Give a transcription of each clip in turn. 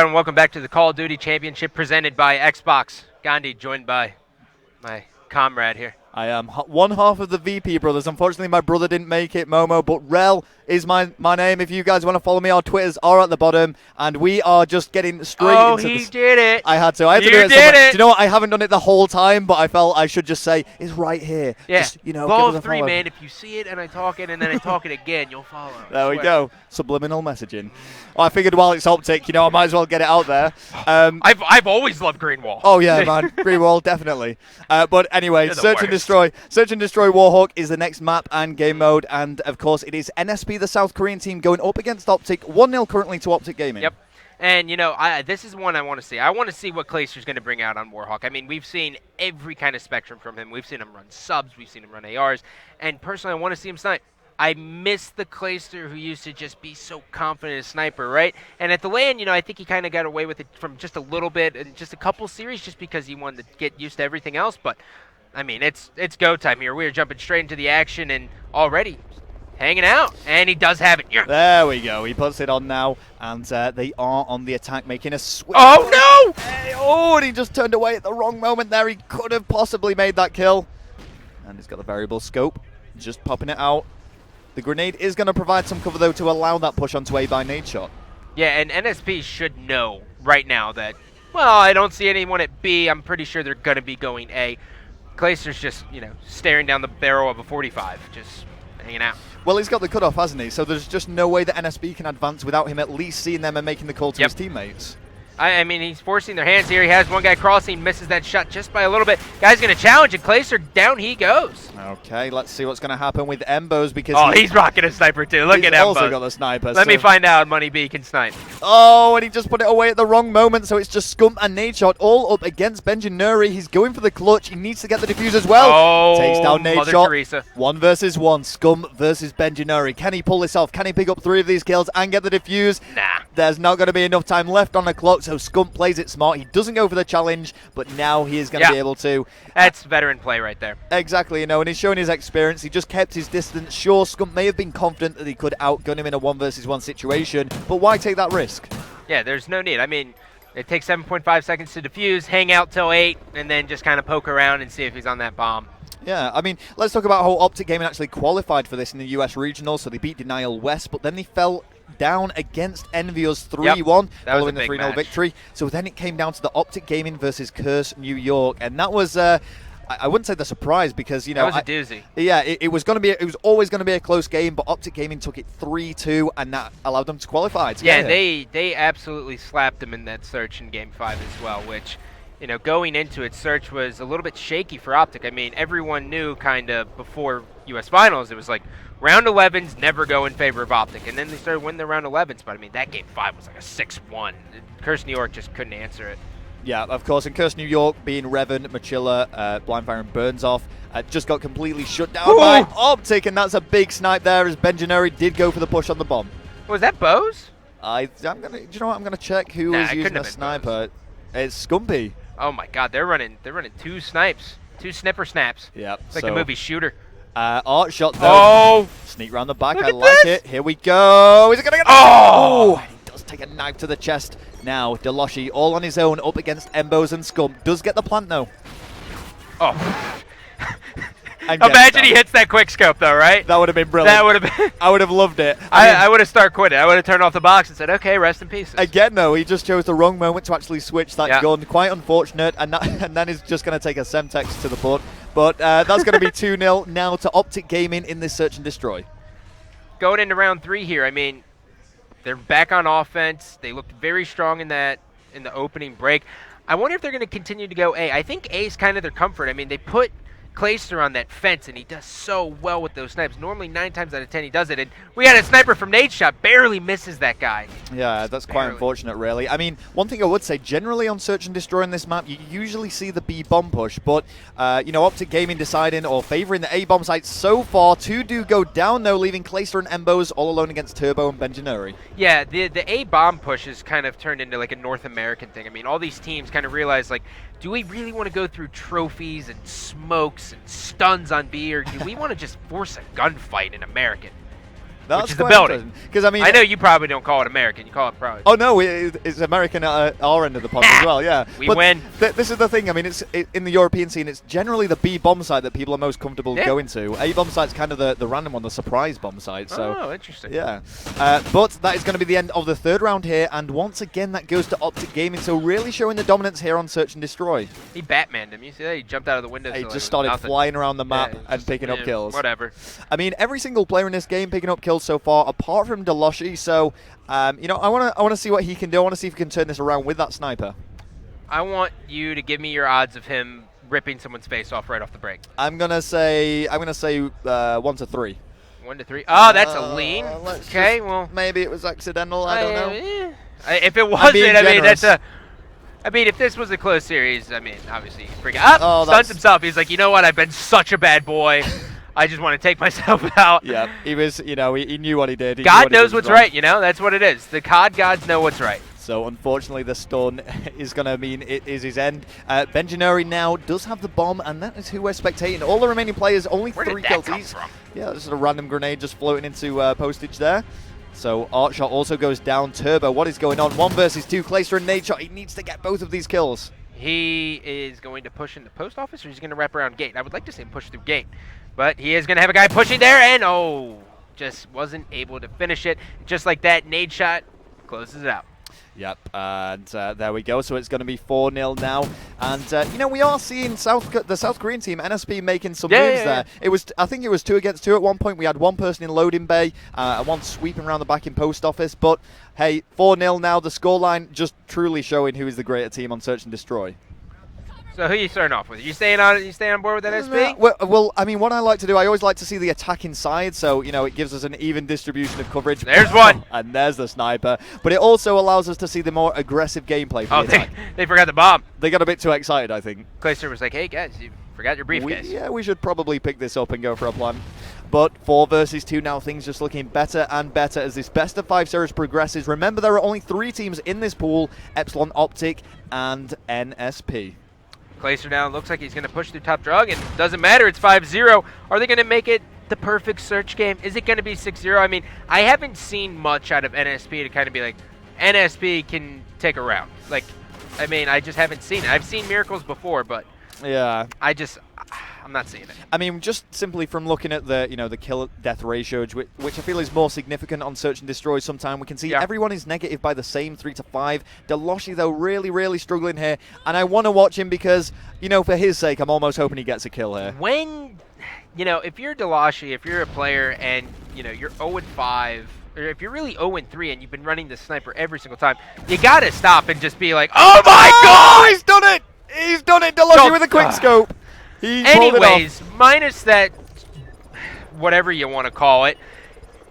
And welcome back to the Call of Duty Championship presented by Xbox. Gandhi joined by my comrade here. I am one half of the VP brothers. Unfortunately, my brother didn't make it, Momo, but Rel is my name. If you guys want to follow me, our Twitters are at the bottom, and we are just getting straight into he did it. I had to do it. You did it. Do you know what? I haven't done it the whole time, but I felt I should just say it's right here. Yeah. Just, Law give us of a three, follow. man. If you see it and I talk it and then I talk it again, you'll follow. There we go. Subliminal messaging. Well, I figured while it's OpTic, I might as well get it out there. I've always loved Green Wall. Oh yeah, man, Green Wall definitely. But anyway, Search and Destroy Warhawk is the next map and game mode, and of course it is NSP, the South Korean team, going up against OpTic. 1-0 currently to OpTic Gaming. Yep. And this is one I want to see. I want to see what Clayster's going to bring out on Warhawk. I mean, we've seen every kind of spectrum from him. We've seen him run subs, we've seen him run ARs, and personally, I want to see him snipe. I miss the Clayster who used to just be so confident as sniper, right? And at the LAN, I think he kind of got away with it from just a little bit and just a couple series just because he wanted to get used to everything else. But, I mean, it's go time here. We are jumping straight into the action and already hanging out. And he does have it. Yeah. There we go. He puts it on now, and they are on the attack, making a switch. Oh, no! Hey, and he just turned away at the wrong moment there. He could have possibly made that kill. And he's got the variable scope, just popping it out. The grenade is going to provide some cover, though, to allow that push onto A by nade shot. Yeah, and NSP should know right now that, well, I don't see anyone at B. I'm pretty sure they're going to be going A. Clayster's just, staring down the barrel of a 45, just hanging out. Well, he's got the cutoff, hasn't he? So there's just no way that NSP can advance without him at least seeing them and making the call to his teammates. I mean, he's forcing their hands here. He has one guy crossing, misses that shot just by a little bit. Guy's going to challenge, and Clayster, down he goes. Okay, let's see what's going to happen with Embos because he's rocking a sniper too. Look at Embos. He's also got the sniper. Let me find out Money B can snipe. Oh, and he just put it away at the wrong moment, so it's just Scump and Nadeshot all up against Benjanuri. He's going for the clutch. He needs to get the defuse as well. Oh, takes down Nadeshot. Teresa. 1 versus 1. Scump versus Benjanuri. Can he pull this off? Can he pick up 3 of these kills and get the defuse? Nah. There's not going to be enough time left on the clock, so Scump plays it smart. He doesn't go for the challenge, but now he is going to be able to. That's veteran play right there. Exactly, and he's showing his experience. He just kept his distance. Sure, Scump may have been confident that he could outgun him in a 1 versus 1 situation, but why take that risk? Yeah, there's no need. I mean, it takes 7.5 seconds to defuse, hang out till 8, and then just kind of poke around and see if he's on that bomb. Yeah, I mean, let's talk about how OpTic Gaming actually qualified for this in the US Regional. So they beat Denial West, but then they fell down against Envious 3-1 following the 3-0 victory. So then it came down to the OpTic Gaming versus Curse New York, and that was I wouldn't say the surprise because that was a doozy. Yeah, it was always going to be a close game, but OpTic Gaming took it 3-2, and that allowed them to qualify. Yeah, they absolutely slapped them in that search in Game 5 as well, which, going into it, search was a little bit shaky for OpTic. I mean, everyone knew kind of before US Finals, it was like round 11s never go in favor of OpTic, and then they started winning the round 11s, but I mean, that Game 5 was like a 6-1. Curse New York just couldn't answer it. Yeah, of course, and Curse New York being Revan, Machilla, Blindfire, and Burnsoff just got completely shut down by OpTic, and that's a big snipe there as Benjanuri did go for the push on the bomb. Was that Bose? Do you know what? I'm gonna check who was using the sniper. It's Scumpy. Oh my God, they're running 2 snipes, 2 snipper snaps. Yep. It's like the movie Shooter. Art shot though. Oh! Sneak round the back. I like it. Here we go. Is it gonna get? Oh! He does take a knife to the chest. Now Deloshi all on his own up against Embos and Scump. Does get the plant though. Oh. Imagine he hits that quick scope though, right? That would have been brilliant. That would have been. I would have loved it. I would have started quitting. I would have turned off the box and said, "Okay, rest in peace." Again, though, he just chose the wrong moment to actually switch that gun. Quite unfortunate, and then he's just going to take a Semtex to the butt. But that's going to be 2-0 now to OpTic Gaming in this search and destroy. Going into round 3 here, I mean, they're back on offense. They looked very strong in the opening break. I wonder if they're going to continue to go A. I think A is kind of their comfort. I mean, they put Clayster on that fence, and he does so well with those snipes. Normally 9 times out of 10 he does it, and we had a sniper from Nadeshot, barely misses that guy. Yeah, that's quite unfortunate, really. I mean, one thing I would say, generally on Search and Destroy in this map, you usually see the B bomb push, but, OpTic Gaming deciding or favoring the A bomb site so far. 2 do go down, though, leaving Clayster and Embos all alone against Turbo and Benjanuri. Yeah, the A bomb push has kind of turned into like a North American thing. I mean, all these teams kind of realize, like, do we really want to go through trophies and smokes and stuns on B, or do we want to just force a gunfight in American? which is the building. Because I mean, I know you probably don't call it American. You call it probably. Oh no, it's American at our end of the pond as well. Yeah, we win. This is the thing. I mean, in the European scene, it's generally the B bomb site that people are most comfortable going to. A bomb site's kind of the random one, the surprise bomb site. So interesting. Yeah, but that is going to be the end of the third round here, and once again that goes to OpTic Gaming. So really showing the dominance here on Search and Destroy. He Batmaned him. You see that? He jumped out of the window. He just started flying around the map and picking up kills. Whatever. I mean, every single player in this game picking up kills so far, apart from Deloshi. So, you know, I want to see what he can do. I want to see if he can turn this around with that sniper. I want you to give me your odds of him ripping someone's face off right off the break. I'm gonna say 1 to 3. 1 to 3. Oh, that's a lean. Okay, well, maybe it was accidental. I don't know. If it wasn't, I mean, that's a. I mean, if this was a close series, I mean, obviously he's freaking out, stuns himself. He's like, you know what? I've been such a bad boy. I just want to take myself out. Yeah, he was, you know, he knew what he did. God knows what's right, you know? That's what it is. The CoD gods know what's right. So, unfortunately, the stun is going to mean it is his end. Benjanuri now does have the bomb, and that is who we're spectating. All the remaining players, only 3 kills. Yeah, this is a random grenade just floating into postage there. So, Artshot also goes down. Turbo, what is going on? 1 versus 2. Clayster and Nadeshot. He needs to get both of these kills. He is going to push in the post office, or he's going to wrap around gate. I would like to see him push through gate. But he is going to have a guy pushing there, and just wasn't able to finish it. Just like that, Nadeshot closes it out. Yep, and there we go. So it's going to be 4-0 now. And, you know, we are seeing the South Korean team, NSP, making some moves there. I think it was 2 against 2 at one point. We had 1 person in loading bay, and 1 sweeping around the back in post office. But, hey, 4-0 now. The scoreline just truly showing who is the greater team on Search and Destroy. So who are you starting off with? You staying on board with NSP? Well, I mean, what I like to do, I always like to see the attacking side, so, you know, it gives us an even distribution of coverage. There's one! And there's the sniper. But it also allows us to see the more aggressive gameplay for the attack. They forgot the bomb. They got a bit too excited, I think. Clayster was like, hey, guys, you forgot your briefcase. We should probably pick this up and go for a plan. But 4 versus 2 now, things just looking better and better as this best-of-5 series progresses. Remember, there are only 3 teams in this pool, Epsilon, OpTic, and NSP. Clayster down, looks like he's going to push through top drug, and doesn't matter, it's 5-0. Are they going to make it the perfect search game? Is it going to be 6-0? I mean, I haven't seen much out of NSP to kind of be like, NSP can take a round. Like, I mean, I just haven't seen it. I've seen miracles before, but yeah, I'm not seeing it. I mean, just simply from looking at the, you know, the kill-death ratio, which I feel is more significant on Search and Destroy sometime, we can see everyone is negative by the same 3 to 5. Deloshi, though, really, really struggling here, and I want to watch him because, you know, for his sake, I'm almost hoping he gets a kill here. When, you know, if you're Deloshi, if you're a player and, you know, you're 0-5, or if you're really 0-3 and you've been running the sniper every single time, you got to stop and just be like, oh my God! He's done it! He's done it! Deloshi with a quick scope! Anyways, minus that, whatever you want to call it,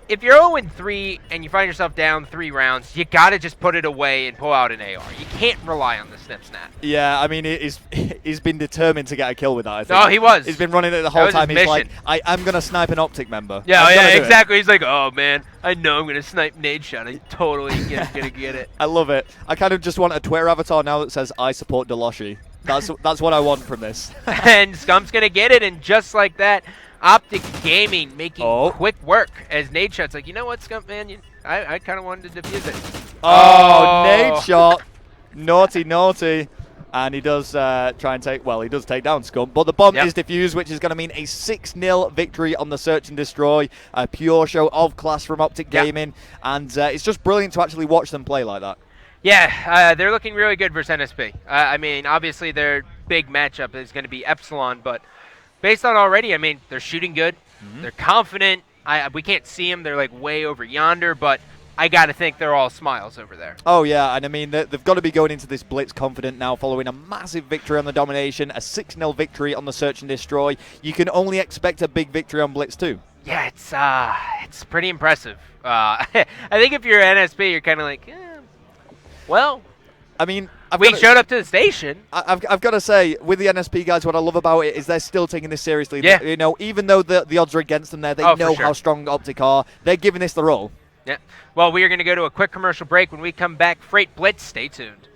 if you're 0-3 and you find yourself down 3 rounds, you got to just put it away and pull out an AR. You can't rely on the snap. Yeah, I mean, he's been determined to get a kill with that, I think. Oh, he was. He's been running it the whole time. He's like, I'm going to snipe an OpTic member. Yeah, exactly. He's like, oh, man, I know I'm going to snipe Nadeshot. I totally going to get it. I love it. I kind of just want a Twitter avatar now that says, I support Deloshi. That's what I want from this. And Scump's going to get it, and just like that, OpTic Gaming making quick work as Nadeshot's like, you know what, Scump, man? I kind of wanted to defuse it. Oh, Nadeshot. Naughty. And he does try and take, well, he does take down Scump, but the bomb is defused, which is going to mean a 6-0 victory on the Search and Destroy. A pure show of class from OpTic Gaming, and it's just brilliant to actually watch them play like that. Yeah, they're looking really good versus NSP. I mean, obviously their big matchup is going to be Epsilon, but based on already, I mean, they're shooting good. They're confident. We can't see them. They're like way over yonder, but I got to think they're all smiles over there. Oh, yeah, and I mean, they've got to be going into this Blitz confident now following a massive victory on the Domination, a 6-0 victory on the Search and Destroy. You can only expect a big victory on Blitz too. Yeah, it's pretty impressive. I think if you're NSP, you're kind of like, well, I mean, we showed up to the station. I've got to say, with the NSP guys, what I love about it is they're still taking this seriously. Yeah. You know, even though the odds are against them there, they know how strong OpTic are. They're giving this their all. Yeah. Well, we are going to go to a quick commercial break. When we come back, Freight Blitz. Stay tuned.